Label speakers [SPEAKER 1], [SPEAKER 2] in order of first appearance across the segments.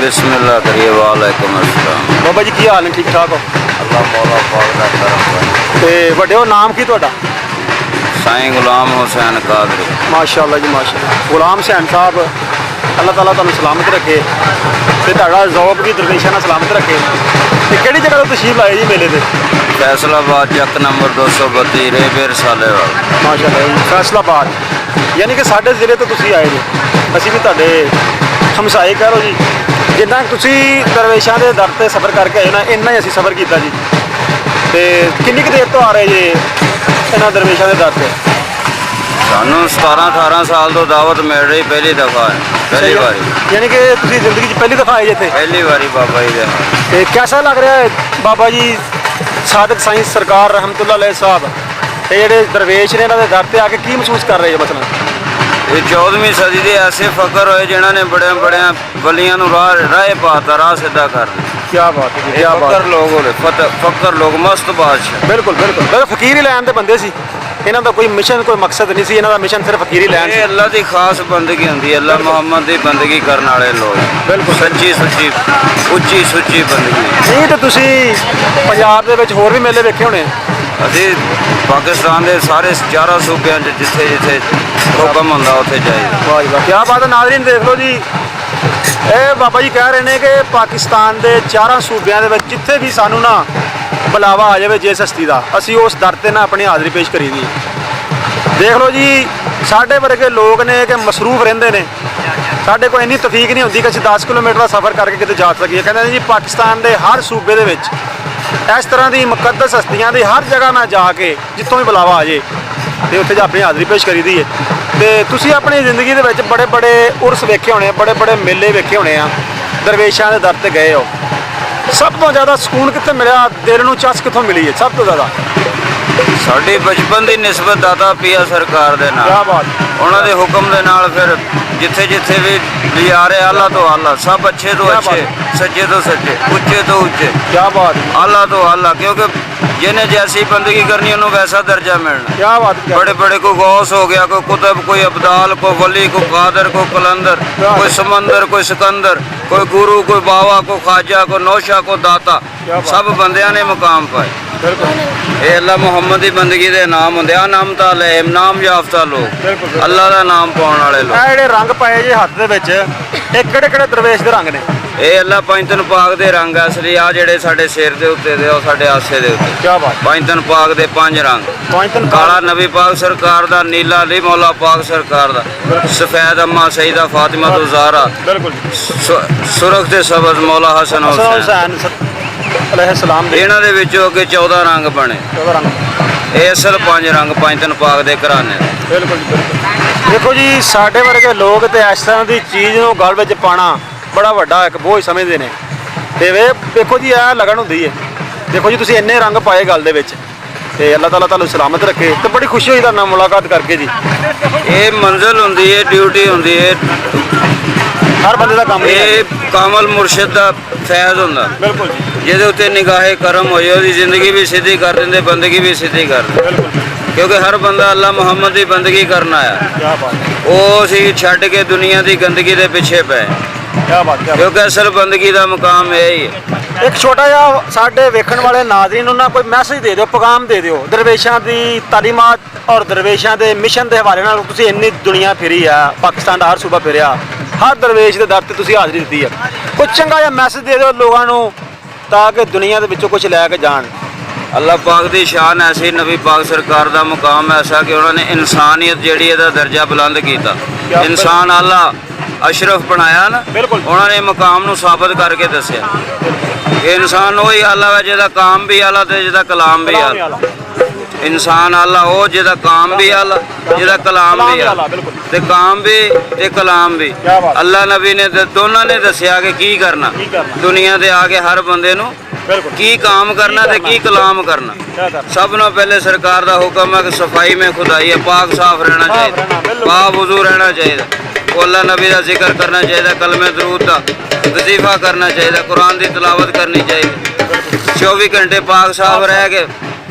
[SPEAKER 1] बिस्मिल्लाह करिए। वालेकुम अस्सलाम।
[SPEAKER 2] ਬਾਬਾ ਜੀ ਕੀ ਹਾਲ ਨੇ? ਠੀਕ ਠਾਕ ਹੋ?
[SPEAKER 1] अल्लाह मौला पाक दा करम करे।
[SPEAKER 2] ਤੇ ਵੱਡਿਓ ਨਾਮ ਕੀ ਤੁਹਾਡਾ?
[SPEAKER 1] साईं गुलाम हुसैन कादरी।
[SPEAKER 2] ਮਾਸ਼ਾਅੱਲਾ ਜੀ ਮਾਸ਼ਾਅੱਲਾ। ਗੁਲਾਮ ਹੁਸੈਨ ਸਾਹਿਬ, ਅੱਲਾਹ ਤਾਲਾ ਤੁਹਾਨੂੰ ਸਲਾਮਤ ਰੱਖੇ ਤੇ ਤੁਹਾਡਾ ਜ਼ੌਕ ਵੀ ਦਰਵੇਸ਼ਾਂ ਨਾਲ ਸਲਾਮਤ ਰੱਖੇ। ਤੇ ਕਿਹੜੀ ਜਗ੍ਹਾ ਤੋਂ ਤਸ਼ਰੀਫ ਲਾਏ ਜੀ ਮੇਲੇ ਤੇ?
[SPEAKER 1] फैसलाबाद चक नंबर 232 रेबेर सालेवाल।
[SPEAKER 2] ਮਾਸ਼ਾਅੱਲਾ ਜੀ। ਫੈਸਲਾਬਾਦ ਯਾਨੀ ਕਿ ਸਾਡੇ ਜ਼ਿਲ੍ਹੇ ਤੋਂ ਤੁਸੀਂ ਆਏ ਜੀ। ਅਸੀਂ ਵੀ ਤੁਹਾਡੇ ਹਮਸਾਏ ਕਹਿ ਲਓ ਜੀ। ਜਿੰਨਾ ਕੁ ਤੁਸੀਂ ਦਰਵੇਸ਼ਾਂ ਦੇ ਦਰ ਤੇ ਸਫ਼ਰ ਕਰਕੇ ਆਏ ਨਾ, ਇੰਨਾ ਹੀ ਅਸੀਂ ਸਫ਼ਰ ਕੀਤਾ ਜੀ। ਤੇ ਕਿੰਨੀ ਕੁ ਦੇਰ ਤੋਂ ਆ ਰਹੇ ਜੀ ਇਹਨਾਂ ਦਰਵੇਸ਼ਾਂ ਦੇ ਦਰ ਤੇ?
[SPEAKER 1] सानू 17-18 साल तो दावत मिल रही, पहली दफा है, पहली बारी।
[SPEAKER 2] ਯਾਨੀ ਕਿ ਤੁਸੀਂ ਜ਼ਿੰਦਗੀ 'ਚ ਪਹਿਲੀ ਦਫਾ ਆਏ ਜੀ ਇੱਥੇ?
[SPEAKER 1] पहली बारी बाबा जी दे।
[SPEAKER 2] ਤੇ ਕਿਹਦਾ ਲੱਗ ਰਿਹਾ ਹੈ ਬਾਬਾ ਜੀ ਸਾਦਕ ਸਾਈਂ ਸਰਕਾਰ ਰਹਿਮਤੁल्लाह अलैह ਸਾਹਿਬ ਤੇ ਜਿਹੜੇ ਦਰਵੇਸ਼ ਨੇ ਇਹਨਾਂ ਦੇ ਦਰ ਤੇ ਆ ਕੇ ਕੀ ਮਹਿਸੂਸ ਕਰ ਰਹੇ ਹੋ? ਮਸਲਾ
[SPEAKER 1] ये 14वीं सदी के ऐसे फकर होए जिन्होंने बड़े बड़े वलियां नू राह पाता, राह सीधा कर दिया।
[SPEAKER 2] ਕੀ ਬਾਤ ਹੈ, ਕੀ ਬਾਤ
[SPEAKER 1] फकर लोग होले, फकर लोग मस्त बादशाह।
[SPEAKER 2] ਬਿਲਕੁਲ ਬਿਲਕੁਲ ਬਿਲਕੁਲ। ਫਕੀਰ ਹੀ ਲੈਣ ਦੇ ਬੰਦੇ ਸੀ ਇਹਨਾਂ ਦਾ, ਕੋਈ ਮਿਸ਼ਨ ਕੋਈ ਮਕਸਦ ਨਹੀਂ ਸੀ ਇਹਨਾਂ ਦਾ। ਮਿਸ਼ਨ ਸਿਰਫ ਫਕੀਰ ਹੀ ਲੈਣ
[SPEAKER 1] ये
[SPEAKER 2] ਸੀ।
[SPEAKER 1] अल्लाह की खास बंदगी होंदी है। अल्लाह मोहम्मद की बंदगी करने वाले लोग
[SPEAKER 2] बिल्कुल।
[SPEAKER 1] सच्ची सुच्ची उच्ची सुच्ची बंदगी।
[SPEAKER 2] ਨਹੀਂ ਤੇ ਤੁਸੀਂ ਪੰਜਾਬ ਦੇ ਵਿੱਚ ਹੋਰ ਵੀ ਮੇਲੇ ਵੇਖੇ ਹੋਣੇ?
[SPEAKER 1] ਅਸੀਂ ਪਾਕਿਸਤਾਨ ਦੇ ਸਾਰੇ 4 ਸੂਬਿਆਂ 'ਚ ਜਿੱਥੇ ਜਿੱਥੇ ਹੁਕਮ ਹੁੰਦਾ ਉੱਥੇ ਜਾਈਦਾ।
[SPEAKER 2] ਵਾਹ ਜੀ ਵਾਹ, ਕੀ ਬਾਤ ਹੈ। ਨਾਜ਼ਰੀਨ ਦੇਖ ਲਓ ਜੀ, ਇਹ ਬਾਬਾ ਜੀ ਕਹਿ ਰਹੇ ਨੇ ਕਿ ਪਾਕਿਸਤਾਨ ਦੇ 4 ਸੂਬਿਆਂ ਦੇ ਵਿੱਚ ਜਿੱਥੇ ਵੀ ਸਾਨੂੰ ਨਾ ਬੁਲਾਵਾ ਆ ਜਾਵੇ ਜਿਸ ਹਸਤੀ ਦਾ, ਅਸੀਂ ਉਸ ਦਰ ਤੇ ਨਾ ਆਪਣੀ ਹਾਜ਼ਰੀ ਪੇਸ਼ ਕਰੀਦੀ। ਦੇਖ ਲਓ ਜੀ, ਸਾਡੇ ਵਰਗੇ ਲੋਕ ਨੇ ਕਿ ਮਸਰੂਫ ਰਹਿੰਦੇ ਨੇ। ਸਾਡੇ ਕੋਲ ਇੰਨੀ ਤੌਫੀਕ ਨਹੀਂ ਹੁੰਦੀ ਕਿ ਅਸੀਂ 10 ਕਿਲੋਮੀਟਰ ਦਾ ਸਫ਼ਰ ਕਰਕੇ ਕਿਤੇ ਜਾ ਸਕੀਏ। ਕਹਿੰਦੇ ਨੇ ਜੀ ਪਾਕਿਸਤਾਨ ਦੇ ਹਰ ਸੂਬੇ ਦੇ ਵਿੱਚ ਇਸ ਤਰ੍ਹਾਂ ਦੀ ਮੁਕੱਦਸ ਹਸਤੀਆਂ ਦੀ ਹਰ ਜਗ੍ਹਾ ਨਾ ਜਾ ਕੇ ਜਿੱਥੋਂ ਵੀ ਬੁਲਾਵਾ ਆ ਜੇ ਤੇ ਉੱਥੇ ਜਾ ਆਪਣੀ ਹਾਜ਼ਰੀ ਪੇਸ਼ ਕਰੀਦੀ ਹੈ। ਤੇ ਤੁਸੀਂ ਆਪਣੀ ਜ਼ਿੰਦਗੀ ਦੇ ਵਿੱਚ ਬੜੇ ਬੜੇ ਉਰਸ ਵੇਖੇ ਹੋਣੇ, ਬੜੇ ਬੜੇ ਮੇਲੇ ਵੇਖੇ ਹੋਣੇ ਆ, ਦਰਵੇਸ਼ਾਂ ਦੇ ਦਰ ਤੇ ਗਏ ਹੋ। ਸਭ ਤੋਂ ਜ਼ਿਆਦਾ ਸਕੂਨ ਕਿੱਥੇ ਮਿਲਿਆ? ਦਿਲ ਨੂੰ ਚਸ ਕਿੱਥੋਂ ਮਿਲੀ ਹੈ ਸਭ ਤੋਂ ਜ਼ਿਆਦਾ?
[SPEAKER 1] ਸਾਡੀ ਬਚਪਨ ਦੀ ਨਿਸਬਤ ਦਾਤਾ ਪੀਆ ਸਰਕਾਰ ਦੇ ਨਾਲ,
[SPEAKER 2] ਕਿਆ ਬਾਤ।
[SPEAKER 1] ਉਹਨਾਂ ਦੇ ਹੁਕਮ ਦੇ ਨਾਲ ਫਿਰ ਜਿੱਥੇ ਜਿੱਥੇ ਵੀ ਲਿਜਾਰੇ ਆਲਾ ਤੋਂ ਆਲਾ, ਸਭ ਅੱਛੇ ਤੋਂ
[SPEAKER 2] ਕਿਆ
[SPEAKER 1] ਅੱਛੇ, ਸੱਚੇ ਤੋਂ ਸੱਚੇ, ਉੱਚੇ ਤੋਂ ਉੱਚੇ,
[SPEAKER 2] क्या बात,
[SPEAKER 1] आला तो आला। क्योंकि जिन्हें जैसी बंदगी करनी उन्होंने वैसा दर्जा मिलना।
[SPEAKER 2] क्या बात, क्या
[SPEAKER 1] बड़े बड़े को गौस हो गया, कोई कुतुब, कोई अब्दाल, कोई वली, कोई कादर, कोई कलंदर, कोई समंदर, कोई सिकंदर, कोई गुरु, कोई बावा, कोई ख्वाजा, कोई नौशा, कोई दाता, सब बंदियां ने मुकाम पाए।
[SPEAKER 2] बिल्कुल
[SPEAKER 1] ये अल्लाह मुहम्मद की बंदगी के नाम होंगे। आ नाम ताले नाम याफ्ता लोग,
[SPEAKER 2] बिल्कुल।
[SPEAKER 1] अल्लाह का नाम पाने वाले
[SPEAKER 2] ਇਹ
[SPEAKER 1] लोग।
[SPEAKER 2] ਜਿਹੜੇ ਰੰਗ ਪਾਏ ਜੇ ਹੱਥ ਦੇ ਵਿੱਚ, ਇਹ ਕਿਹੜੇ ਕਿਹੜੇ ਦਰਵੇਸ਼ ਦੇ ਰੰਗ ਨੇ?
[SPEAKER 1] ਇਹ ਅੱਲਾਹ ਪੰਜਤਨ ਪਾਕ ਦੇ ਰੰਗ ਆ ਅਸਲੀ। ਆ ਜਿਹੜੇ ਸਾਡੇ ਸਿਰ ਦੇ ਉੱਤੇ ਦੇ, ਉਹ ਸਾਡੇ ਆਸੇ ਦੇ ਉੱਤੇ
[SPEAKER 2] ਕੀ ਬਾਤ।
[SPEAKER 1] ਪੰਜਤਨ ਪਾਕ ਦੇ 5 ਰੰਗ।
[SPEAKER 2] ਪੰਜਤਨ
[SPEAKER 1] ਕਾਲਾ ਨਬੀ ਪਾਕ ਸਰਕਾਰ ਦਾ, ਨੀਲਾ ਅਲੀ ਮੌਲਾ ਪਾਕ ਸਰਕਾਰ ਦਾ, ਸਫੈਦ ਅੰਮਾ ਸਈਦਾ ਫਾਤਿਮਾ ਤੋਂ ਜ਼ਾਹਰਾ,
[SPEAKER 2] ਬਿਲਕੁਲ।
[SPEAKER 1] ਸੁਰਖ ਤੇ ਸਬਜ਼ ਮੌਲਾ ਹਸਨ
[SPEAKER 2] ਹਸਨ
[SPEAKER 1] ਹੁਸੈਨ।
[SPEAKER 2] ਹੁਸੈਨ अलैहिस्सलाम ਦੇ
[SPEAKER 1] ਇਹਨਾਂ ਦੇ ਵਿੱਚੋਂ ਅੱਗੇ 14 ਰੰਗ ਬਣੇ।
[SPEAKER 2] ਉਹਦਾ ਰੰਗ
[SPEAKER 1] ਇਹ ਅਸਲ 5 ਰੰਗ ਪੰਜਤਨ ਪਾਕ ਦੇ ਘਰਾਣੇ ਦੇ।
[SPEAKER 2] ਬਿਲਕੁਲ ਜੀ, ਬਿਲਕੁਲ। ਦੇਖੋ ਜੀ, ਸਾਡੇ ਵਰਗੇ ਲੋਕ ਤੇ ਇਸ ਤਰ੍ਹਾਂ ਦੀ ਚੀਜ਼ ਨੂੰ ਗਲ ਵਿੱਚ ਪਾਣਾ ਬੜਾ ਵੱਡਾ ਇੱਕ ਬੋਝ ਸਮਝਦੇ ਨੇ। ਤੇ ਵੇਖੋ ਜੀ, ਇਹ ਲਗਨ ਹੁੰਦੀ ਹੈ। ਦੇਖੋ ਜੀ, ਤੁਸੀਂ ਇੰਨੇ ਰੰਗ ਪਾਏ ਗਲ ਦੇ ਵਿੱਚ, ਤੇ ਅੱਲਾਹ ਤਾਲਾ ਤੁਹਾਨੂੰ ਸਲਾਮਤ ਰੱਖੇ। ਤੇ ਬੜੀ ਖੁਸ਼ੀ ਹੋਈ ਤੁਹਾਡੇ ਨਾਲ ਮੁਲਾਕਾਤ ਕਰਕੇ ਜੀ।
[SPEAKER 1] ਇਹ ਮੰਜ਼ਿਲ ਹੁੰਦੀ ਹੈ, ਡਿਊਟੀ ਹੁੰਦੀ ਹੈ,
[SPEAKER 2] ਹਰ ਬੰਦੇ ਦਾ ਕੰਮ
[SPEAKER 1] ਇਹ ਕਾਮਲ ਮੁਰਸ਼ਿਦ ਦਾ ਫੈਜ਼ ਹੁੰਦਾ।
[SPEAKER 2] ਬਿਲकुल ਜੀ,
[SPEAKER 1] ਜਿਹਦੇ ਉੱਤੇ ਨਿਗਾਹੇ ਕਰਮ ਹੋਈ, ਉਹਦੀ ਜ਼ਿੰਦਗੀ ਵੀ ਸਿੱਧੀ ਕਰ ਦਿੰਦੇ, ਬੰਦਗੀ ਵੀ ਸਿੱਧੀ ਕਰ ਦਿੰਦੇ।
[SPEAKER 2] ਬਿਲਕੁਲ।
[SPEAKER 1] ਕਿਉਂਕਿ ਹਰ ਬੰਦਾ ਅੱਲਾਹ ਮੁਹੰਮਦ ਦੀ ਬੰਦਗੀ ਕਰਨ ਆਇਆ।
[SPEAKER 2] ਕੀ ਬਾਤ,
[SPEAKER 1] ਉਹ ਸੀ ਛੱਡ ਕੇ ਦੁਨੀਆ ਦੀ ਗੰਦਗੀ ਦੇ ਪਿੱਛੇ ਪਏ।
[SPEAKER 2] ਕੀ ਬਾਤ, ਕੀ ਬਾਤ।
[SPEAKER 1] ਕਿਉਂਕਿ ਅਸਲ ਬੰਦਗੀ ਦਾ ਮੁਕਾਮ ਇਹ ਹੀ ਹੈ।
[SPEAKER 2] ਇੱਕ ਛੋਟਾ ਜਿਹਾ ਸਾਡੇ ਵੇਖਣ ਵਾਲੇ ਨਾਜ਼ਰੀਨ ਨੂੰ ਨਾ ਕੋਈ ਮੈਸੇਜ ਦੇ ਦਿਓ, ਪੈਗਾਮ ਦੇ ਦਿਓ ਦਰਵੇਸ਼ਾਂ ਦੀ ਤਾਲੀਮਾਤ ਔਰ ਦਰਵੇਸ਼ਾਂ ਦੇ ਮਿਸ਼ਨ ਦੇ ਹਵਾਲੇ ਨਾਲ। ਤੁਸੀਂ ਇੰਨੀ ਦੁਨੀਆ ਫਿਰੀ ਆ, ਪਾਕਿਸਤਾਨ ਦਾ ਹਰ ਸੂਬਾ ਫਿਰਿਆ, ਹਰ ਦਰਵੇਸ਼ ਦੇ ਦਰ ਤੇ ਤੁਸੀਂ ਹਾਜ਼ਰੀ ਦਿੱਤੀ ਆ। ਕੋਈ ਚੰਗਾ ਜਿਹਾ ਮੈਸੇਜ ਦੇ ਦਿਓ ਲੋਕਾਂ ਨੂੰ ਤਾਂ ਕਿ ਦੁਨੀਆ ਦੇ ਵਿੱਚੋਂ ਕੁਝ ਲੈ ਕੇ ਜਾਣ।
[SPEAKER 1] ਅੱਲਾਹ ਪਾਕ ਦੀ ਸ਼ਾਨ ਐਸੀ, ਨਬੀ ਪਾਕ ਸਰਕਾਰ ਦਾ ਮੁਕਾਮ ਐਸਾ ਕਿ ਉਹਨਾਂ ਨੇ ਇਨਸਾਨੀਅਤ ਜਿਹੜੀ ਇਹਦਾ ਦਰਜਾ ਬੁਲੰਦ ਕੀਤਾ। ਇਨਸਾਨ ਅੱਲਾਹ ਅਸ਼ਰਫ ਬਣਾਇਆ ਨਾ,
[SPEAKER 2] ਬਿਲਕੁਲ।
[SPEAKER 1] ਉਹਨਾਂ ਨੇ ਮੁਕਾਮ ਨੂੰ ਸਾਬਤ ਕਰਕੇ ਦੱਸਿਆ ਕਿ ਇਨਸਾਨ ਉਹੀ ਆਲਾ ਹੈ ਜਿਹਦਾ ਕਾਮ ਵੀ ਆਲਾ ਤੇ ਜਿਹਦਾ ਕਲਾਮ ਵੀ ਆਲਾ। ਇਨਸਾਨ ਆਲਾ ਉਹ ਜਿਹਦਾ ਕਾਮ ਵੀ ਆਲਾ, ਜਿਹਦਾ ਕਲਾਮ ਵੀ ਆਲਾ। ਤੇ ਕਾਮ ਵੀ ਤੇ ਕਲਾਮ ਵੀ ਅੱਲਾਹ ਨਬੀ ਨੇ ਦੋਨਾਂ ਨੇ ਦੱਸਿਆ ਕਿ ਕੀ ਕਰਨਾ ਦੁਨੀਆ ਤੇ ਆ ਕੇ ਹਰ ਬੰਦੇ ਨੂੰ, ਕੀ काम करना ਤੇ ਕੀ कलाम करना। सब ਨੂੰ पहले सरकार ਦਾ हुक्म है कि सफाई में खुदाई है, पाक साफ रहना चाहिए, बावुजू रहना चाहिए, अल्लाह नबी का जिक्र करना चाहिए, कलमे दरूद का वजीफा करना चाहिए, कुरान की तिलावत करनी चाहिए, 24 घंटे पाक साफ रह के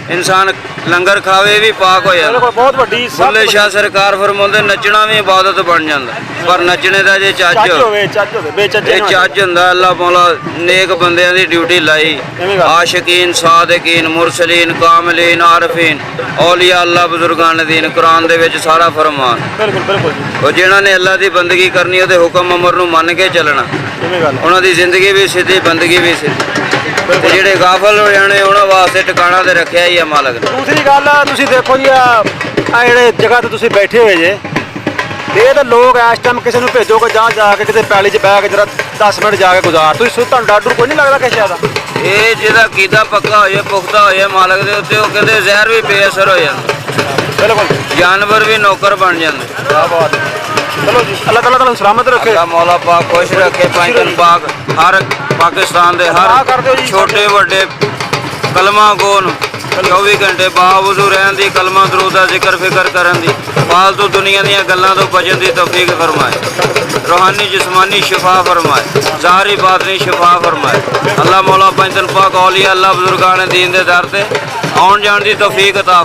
[SPEAKER 1] ਇਨਸਾਨ ਲੰਗਰ ਖਾਵੇ ਵੀ ਪਾਕ ਹੋ ਜਾਂਦਾ।
[SPEAKER 2] ਬਿਲਕੁਲ ਬਹੁਤ ਵੱਡੀ
[SPEAKER 1] ਬੁੱਲੇ ਸ਼ਾਹ ਸਰਕਾਰ ਫਰਮਾਉਂਦੇ ਨੱਚਣਾ ਵੀ ਇਬਾਦਤ ਬਣ ਜਾਂਦਾ, ਪਰ ਨੱਚਣੇ ਦਾ ਜੇ ਚੱਜ
[SPEAKER 2] ਚੱਜ ਹੋਵੇ ਬੇਚੱਜੇ
[SPEAKER 1] ਇਹ ਚੱਜ ਹੁੰਦਾ। ਅੱਲਾਹ ਮੌਲਾ ਨੇਕ ਬੰਦਿਆਂ ਦੀ ਡਿਊਟੀ ਲਾਈ,
[SPEAKER 2] ਐਵੇਂ ਗੱਲ।
[SPEAKER 1] ਆਸ਼ਿਕੀਨ, ਸਾਦਿਕੀਨ, ਮੁਰਸਲੀਨ, ਕਾਮਲੀਨ, ਆਰਫੀਨ, ਔਲੀਆ ਅੱਲਾਹ, ਬਜ਼ੁਰਗਾਨ ਦੀਨ, ਕੁਰਾਨ ਦੇ ਵਿੱਚ ਸਾਰਾ ਫਰਮਾਨ।
[SPEAKER 2] ਬਿਲਕੁਲ ਜੀ,
[SPEAKER 1] ਉਹ ਜਿਨ੍ਹਾਂ ਨੇ ਅੱਲਾਹ ਦੀ ਬੰਦਗੀ ਕਰਨੀ ਉਹਦੇ ਹੁਕਮ ਅਮਰ ਨੂੰ ਮੰਨ ਕੇ ਚੱਲਣਾ,
[SPEAKER 2] ਐਵੇਂ ਗੱਲ।
[SPEAKER 1] ਉਹਨਾਂ ਦੀ ਜ਼ਿੰਦਗੀ ਵੀ ਸਿੱਧੀ, ਬੰਦਗੀ ਵੀ ਸਿੱਧੀ। ਤੇ ਜਿਹੜੇ ਗਾਫਲ ਹੋ ਜਾਣੇ ਉਹਨਾਂ ਵਾਸਤੇ ਟਿਕਾਣਾ ਤੇ ਰੱਖਿਆ ਹੀ ਆ ਮਾਲਕ ਨੇ।
[SPEAKER 2] ਦੂਸਰੀ ਗੱਲ ਆ, ਤੁਸੀਂ ਦੇਖੋ ਜੀ ਆ ਜਿਹੜੇ ਜਗ੍ਹਾ ਤੇ ਤੁਸੀਂ ਬੈਠੇ ਹੋਏ ਜੇ, ਇਹ ਤਾਂ ਲੋਕ ਇਸ ਟਾਈਮ ਕਿਸੇ ਨੂੰ ਭੇਜੋਗੇ ਜਾ ਕੇ ਕਿਤੇ ਪੈਲੀ 'ਚ ਬਹਿ ਕੇ ਜਰਾ 10 ਮਿੰਟ ਜਾ ਕੇ ਗੁਜ਼ਾਰ, ਤੁਸੀਂ ਤੁਹਾਨੂੰ ਡਰ ਕੋਈ ਨਹੀਂ ਲੱਗਦਾ ਕਿਸੇ ਦਾ?
[SPEAKER 1] ਇਹ ਜਿਹਦਾ ਕੀਦਾ ਪੱਕਾ ਹੋ ਜਾਏ, ਪੁਖਤਾ ਹੋ ਜਾਏ ਮਾਲਕ ਦੇ ਉੱਤੇ, ਉਹ ਕਹਿੰਦੇ ਜ਼ਹਿਰ ਵੀ ਬੇਅਸਰ ਹੋ ਜਾਂਦਾ,
[SPEAKER 2] ਬਿਲਕੁਲ
[SPEAKER 1] ਜਾਨਵਰ ਵੀ ਨੌਕਰ ਬਣ ਜਾਂਦੇ।
[SPEAKER 2] ਕਿਆ ਬਾਤ ਹੈ। ਚਲੋ ਜੀ, ਅੱਲਾਹ ਤਾਲਾ ਤੁਹਾਨੂੰ ਸਲਾਮਤ ਰੱਖੇ।
[SPEAKER 1] ਅੱਲਾਹ ਮੌਲਾ ਪਾਕ ਖੁਸ਼ ਰੱਖੇ, ਪੰਜਨ ਪਾਕ ਹਰ ਪਾਕਿਸਤਾਨ ਦੇ
[SPEAKER 2] ਦੁਆ ਕਰ ਦਿਓ
[SPEAKER 1] ਹਰ
[SPEAKER 2] ਜੀ।
[SPEAKER 1] ਛੋਟੇ ਵੱਡੇ ਕਲਮਾ ਗੋ ਨੂੰ 24 ਘੰਟੇ ਬਾਵਜੂਦ ਰਹਿਣ ਦੀ, ਕਲਮਾ ਦਰੂਦ ਦਾ ਜ਼ਿਕਰ ਫਿਕਰ ਕਰਨ ਦੀ, ਫਾਲਤੂ ਦੁਨੀਆ ਦੀਆਂ ਗੱਲਾਂ ਤੋਂ ਬਚਣ ਦੀ ਤੌਫੀਕ ਫਰਮਾਏ, ਰੂਹਾਨੀ ਜਿਸਮਾਨੀ ਸ਼ਿਫਾ ਫਰਮਾਏ, ਜ਼ਾਹਰੀ ਬਾਤਨੀ ਸ਼ਿਫਾ ਫਰਮਾਏ। ਅੱਲਾਹ ਮੌਲਾ ਪੰਜਨ ਪਾਕ ਔਲੀਆ ਅੱਲਾਹ ਬਜ਼ੁਰਗਾਨ ਦੀਨ ਦੇ ਦਰ ਤੇ ਆਉਣ ਜਾਣ ਦੀ ਤੌਫੀਕ ਅਤਾ